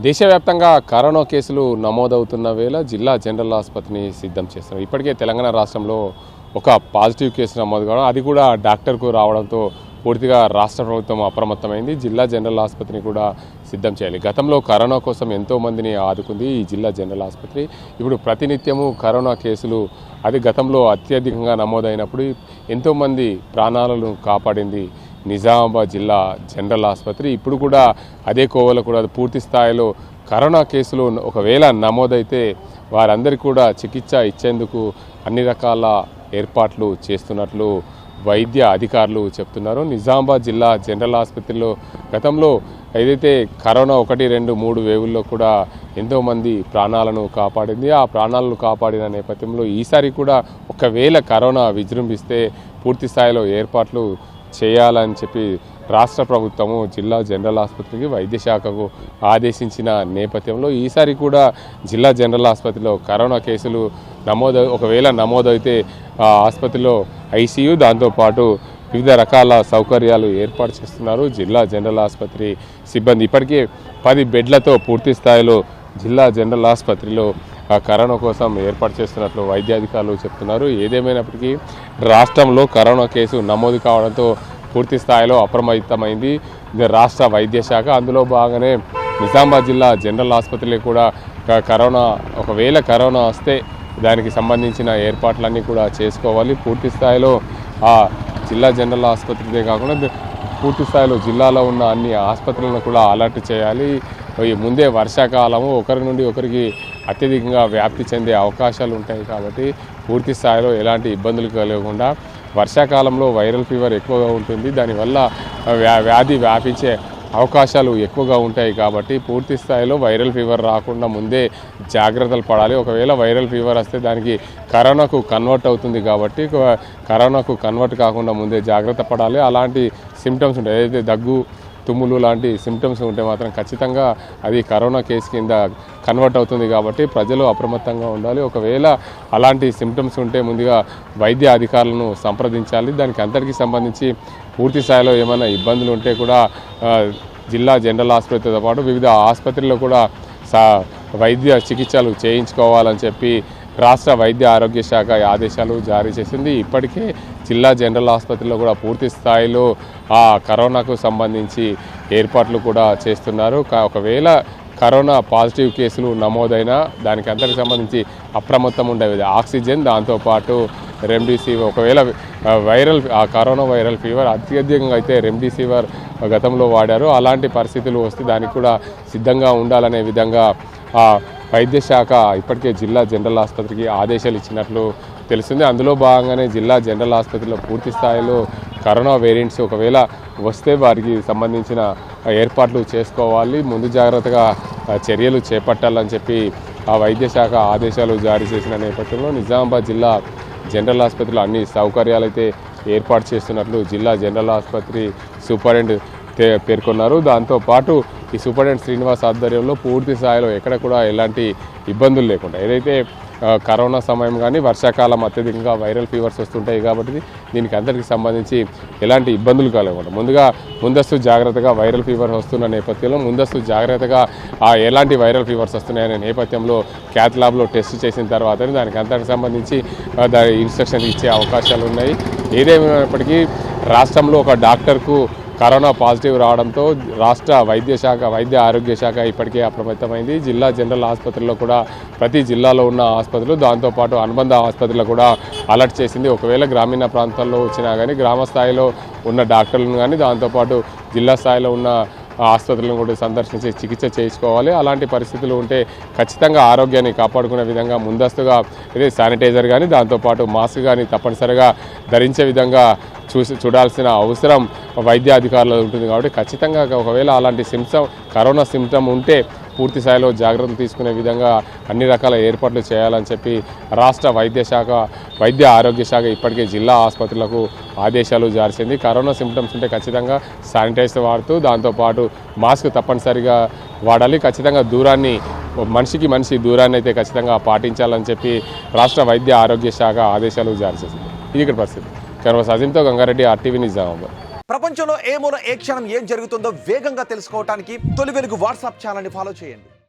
దేశవ్యాప్తంగా కరోనా కేసులు నమోదవుతున్న వేళ జిల్లా జనరల్ ఆసుపత్రిని సిద్ధం చేస్తున్నారు. ఇప్పటికే తెలంగాణ రాష్ట్రంలో ఒక పాజిటివ్ కేసు నమోదు కావడం, అది కూడా డాక్టర్కు రావడంతో పూర్తిగా రాష్ట్ర ప్రభుత్వం అప్రమత్తమైంది. జిల్లా జనరల్ ఆసుపత్రిని కూడా సిద్ధం చేయాలి. గతంలో కరోనా కోసం ఎంతో మందిని ఆదుకుంది ఈ జిల్లా జనరల్ ఆసుపత్రి. ఇప్పుడు ప్రతినిత్యము కరోనా కేసులు అది గతంలో అత్యధికంగా నమోదైనప్పుడు ఎంతోమంది ప్రాణాలను కాపాడింది నిజామాబాద్ జిల్లా జనరల్ ఆసుపత్రి. ఇప్పుడు కూడా అదే కోవలో కూడా పూర్తి స్థాయిలో కరోనా కేసులు ఒకవేళ నమోదైతే వారందరికీ కూడా చికిత్స ఇచ్చేందుకు అన్ని రకాల ఏర్పాట్లు చేస్తున్నట్లు వైద్య అధికారులు చెప్తున్నారు. నిజామాబాద్ జిల్లా జనరల్ ఆసుపత్రిలో గతంలో ఏదైతే కరోనా 1, 2, 3 వేవుల్లో కూడా ఎంతోమంది ప్రాణాలను కాపాడింది. ఆ ప్రాణాలను కాపాడిన నేపథ్యంలో ఈసారి కూడా ఒకవేళ కరోనా విజృంభిస్తే పూర్తి స్థాయిలో ఏర్పాట్లు చేయాలని చెప్పి రాష్ట్ర ప్రభుత్వము జిల్లా జనరల్ ఆసుపత్రికి వైద్య శాఖకు ఆదేశించిన నేపథ్యంలో ఈసారి కూడా జిల్లా జనరల్ ఆసుపత్రిలో కరోనా కేసులు ఒకవేళ నమోదైతే ఆసుపత్రిలో ఐసీయూ దాంతోపాటు వివిధ రకాల సౌకర్యాలు ఏర్పాటు చేస్తున్నారు జిల్లా జనరల్ ఆసుపత్రి సిబ్బంది. ఇప్పటికే 10 బెడ్లతో పూర్తి స్థాయిలో జిల్లా జనరల్ ఆసుపత్రిలో కరోనా కోసం ఏర్పాటు చేస్తున్నట్లు వైద్యాధికారులు చెప్తున్నారు. ఏదేమైనప్పటికీ రాష్ట్రంలో కరోనా కేసు నమోదు కావడంతో పూర్తి స్థాయిలో అప్రమత్తమైంది రాష్ట్ర వైద్య శాఖ. అందులో భాగంగానే నిజామాబాద్ జిల్లా జనరల్ ఆసుపత్రిలో కూడా ఒకవేళ కరోనా వస్తే దానికి సంబంధించిన ఏర్పాట్లన్నీ కూడా చేసుకోవాలి. పూర్తి స్థాయిలో ఆ జిల్లా జనరల్ ఆసుపత్రిదే కాకుండా పూర్తి స్థాయిలో జిల్లాలో ఉన్న అన్ని ఆసుపత్రులను కూడా అలర్ట్ చేయాలి. ముందే వర్షాకాలము ఒకరి నుండి ఒకరికి అత్యధికంగా వ్యాప్తి చెందే అవకాశాలు ఉంటాయి కాబట్టి పూర్తి స్థాయిలో ఎలాంటి ఇబ్బందులు కలగకుండా, వర్షాకాలంలో వైరల్ ఫీవర్ ఎక్కువగా ఉంటుంది, దానివల్ల వ్యాధి వ్యాపించే అవకాశాలు ఎక్కువగా ఉంటాయి కాబట్టి పూర్తి స్థాయిలో వైరల్ ఫీవర్ రాకుండా ముందే జాగ్రత్తలు పడాలి. ఒకవేళ వైరల్ ఫీవర్ వస్తే దానికి కరోనాకు కన్వర్ట్ అవుతుంది కాబట్టి కరోనాకు కన్వర్ట్ కాకుండా ముందే జాగ్రత్త పడాలి. అలాంటి సిమ్టమ్స్ ఉంటాయి, ఏదైతే దగ్గు, తుమ్ములు లాంటి సిమ్టమ్స్ ఉంటే మాత్రం ఖచ్చితంగా అది కరోనా కేసు కింద కన్వర్ట్ అవుతుంది కాబట్టి ప్రజలు అప్రమత్తంగా ఉండాలి. ఒకవేళ అలాంటి సిమ్టమ్స్ ఉంటే ముందుగా వైద్య అధికారులను సంప్రదించాలి. దానికి అంతటికి సంబంధించి పూర్తి స్థాయిలో ఏమైనా ఇబ్బందులు ఉంటే కూడా జిల్లా జనరల్ ఆసుపత్రితో పాటు వివిధ ఆసుపత్రుల్లో కూడా వైద్య చికిత్సలు చేయించుకోవాలని చెప్పి రాష్ట్ర వైద్య ఆరోగ్య శాఖ ఆదేశాలు జారీ చేసింది. ఇప్పటికే జిల్లా జనరల్ ఆసుపత్రిలో కూడా పూర్తి స్థాయిలో కరోనాకు సంబంధించి ఏర్పాట్లు కూడా చేస్తున్నారు. ఒకవేళ కరోనా పాజిటివ్ కేసులు నమోదైనా దానికి అంతటికి సంబంధించి అప్రమత్తం ఉండేది ఆక్సిజన్, దాంతోపాటు రెమ్డెసివిర్. ఒకవేళ కరోనా వైరల్ ఫీవర్ అత్యధికంగా అయితే రెమ్డెసివిర్ గతంలో వాడారు. అలాంటి పరిస్థితులు వస్తే దానికి కూడా సిద్ధంగా ఉండాలనే విధంగా వైద్య శాఖ ఇప్పటికే జిల్లా జనరల్ ఆసుపత్రికి ఆదేశాలు ఇచ్చినట్లు తెలిసింది. అందులో భాగంగానే జిల్లా జనరల్ ఆసుపత్రిలో పూర్తి స్థాయిలో కరోనా వేరియంట్స్ ఒకవేళ వస్తే వారికి సంబంధించిన ఏర్పాట్లు చేసుకోవాలి, ముందు జాగ్రత్తగా చర్యలు చేపట్టాలని చెప్పి వైద్య శాఖ ఆదేశాలు జారీ చేసిన నేపథ్యంలో నిజామాబాద్ జిల్లా జనరల్ ఆసుపత్రిలో అన్ని సౌకర్యాలు అయితే ఏర్పాటు చేస్తున్నట్లు జిల్లా జనరల్ ఆసుపత్రి సూపరింటెండెంట్ పేర్కొన్నారు. దాంతోపాటు ఈ సూపరింటెండెంట్ శ్రీనివాస్ ఆధ్వర్యంలో పూర్తి స్థాయిలో ఎక్కడ కూడా ఎలాంటి ఇబ్బందులు లేకుండా, ఏదైతే కరోనా సమయం కానీ వర్షాకాలం అత్యధికంగా వైరల్ ఫీవర్స్ వస్తుంటాయి కాబట్టి దీనికి అందరికీ సంబంధించి ఎలాంటి ఇబ్బందులు కలగకుండా ముందస్తు జాగ్రత్తగా వైరల్ ఫీవర్ వస్తున్న నేపథ్యంలో ముందస్తు జాగ్రత్తగా ఎలాంటి వైరల్ ఫీవర్స్ వస్తున్నాయనే నేపథ్యంలో క్యాత్ ల్యాబ్లో టెస్ట్ చేసిన తర్వాత దానికి అంతటికి సంబంధించి ఇన్స్ట్రక్షన్ ఇచ్చే అవకాశాలు ఉన్నాయి. ఏదేమైనప్పటికీ రాష్ట్రంలో ఒక డాక్టర్కు కరోనా పాజిటివ్ రావడంతో రాష్ట్ర వైద్య ఆరోగ్య శాఖ ఇప్పటికే అప్రమత్తమైంది. జిల్లా జనరల్ ఆసుపత్రిలో కూడా ప్రతి జిల్లాలో ఉన్న ఆసుపత్రులు దాంతోపాటు అనుబంధ ఆసుపత్రులు కూడా అలర్ట్ చేసింది. ఒకవేళ గ్రామీణ ప్రాంతాల్లో వచ్చినా కానీ గ్రామ స్థాయిలో ఉన్న డాక్టర్లను కానీ దాంతోపాటు జిల్లా స్థాయిలో ఉన్న ఆసుపత్రులను కూడా సందర్శించి చికిత్స చేయించుకోవాలి. అలాంటి పరిస్థితులు ఉంటే ఖచ్చితంగా ఆరోగ్యాన్ని కాపాడుకునే విధంగా ముందస్తుగా శానిటైజర్ కానీ దాంతోపాటు మాస్క్ కానీ తప్పనిసరిగా ధరించే విధంగా చూడాల్సిన అవసరం వైద్య అధికారులు ఉంటుంది కాబట్టి ఖచ్చితంగా ఒకవేళ అలాంటి కరోనా సిమ్టమ్ ఉంటే పూర్తి స్థాయిలో జాగ్రత్తలు తీసుకునే విధంగా అన్ని రకాల ఏర్పాట్లు చేయాలని చెప్పి రాష్ట్ర వైద్య ఆరోగ్య శాఖ ఇప్పటికే జిల్లా ఆసుపత్రులకు ఆదేశాలు జారీ చేసింది. కరోనా సిమ్టమ్స్ ఉంటే ఖచ్చితంగా శానిటైజర్ వాడుతూ దాంతోపాటు మాస్క్ తప్పనిసరిగా వాడాలి. ఖచ్చితంగా మనిషి దూరాన్ని అయితే ఖచ్చితంగా పాటించాలని చెప్పి రాష్ట్ర వైద్య ఆరోగ్య శాఖ ఆదేశాలు జారీ చేసింది. ఇది ఇక్కడ పరిస్థితి. కెమెరా అజింతో గంగారెడ్డి, RTV నిజామాబాద్. ప్రపంచంలో ఏ మూల ఏ క్షణం ఏం జరుగుతుందో వేగంగా తెలుసుకోవడానికి తొలి వెలుగు వాట్సాప్ ఛానల్ని ఫాలో చేయండి.